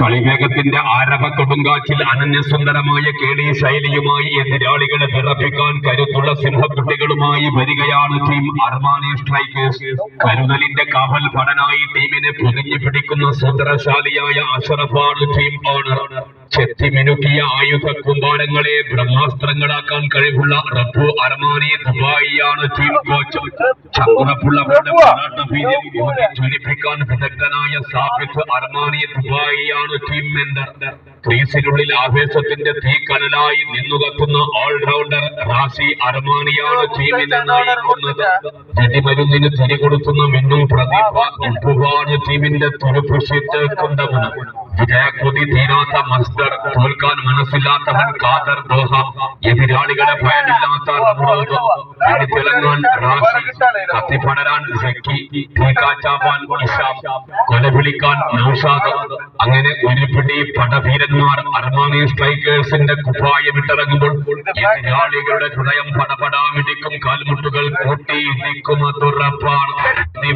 കളിവേഗത്തിന്റെ ആരവ കൊടുങ്കാറ്റിൽ അനന്യസുന്ദരമായ കേളി ശൈലിയുമായി എതിരാളികളെ വിറപ്പിക്കാൻ കരുത്തുള്ള സിംഹക്കുട്ടികളുമായി വരികയാണ് ടീം അർമാനി സ്ട്രൈക്കേഴ്സ്. കരുതലിന്റെ കാവൽ ഭടനായി ടീമിനെ പൊതിഞ്ഞു പിടിക്കുന്ന സൂത്രശാലിയായ അഷറഫാണ് ടീം ഓണർ. ചെത്തിമിനുക്കിയ ആയുധ കുമ്പാരങ്ങളെ ബ്രഹ്മാസ്ത്രങ്ങളാക്കാൻ കഴിവുള്ള റബ്ബു അർമാനി ദുബായിയാണ് ടീം കോച്ച്. ചങ്കുറപ്പുള്ളവരുടെ പോരാട്ടഭീതി ജ്വലിപ്പിക്കാൻ വിദഗ്ധനായ സാബിത്ത് അർമാനി ദുബായിയാണ് ടീം മെന്റർ. ക്രീസിനുള്ളിൽ ആവേശത്തിന്റെ തീക്കനലായി നിന്നുകത്തുന്ന ഓൾറൗണ്ടർ റാസി അർമാനിയാണ് ടീമിനെ നയിക്കുന്നത്. ജടിമരുന്നിന് തിരികൊടുക്കുന്ന മിന്നും പ്രദീപ ഉപ്പുവാണ് ടീമിന്റെ തുരുപ്പുഷിത്ത് കൊണ്ടവന്. വിജയക്കൊതി തീരാത്ത മസ്ദർ, തോൽക്കാൻ മനസ്സില്ലാത്തവൻ ഖാദർ ദോഹ, എതിരാളികളെ ഭയമില്ലാത്ത റമൂദ്, തിളങ്ങാൻ റാസി, കത്തിപ്പടരാൻ സക്കി, തീക്കാച്ചാവാൻ ഇഷാം, കൊലവിളിക്കാൻ നൗഷാദ്. അങ്ങനെ ഒരു പിടി പടവീരന്മാർ അർമാനി സ്ട്രൈക്കേഴ്സിന്റെ കുപ്പായമിട്ടിറങ്ങുമ്പോൾ എതിരാളികളുടെ ഹൃദയം പടപടാമിടിക്കും. കാൽമുട്ടുകൾ കൂട്ടി ഇടിക്കും, അതുറപ്പാണ്.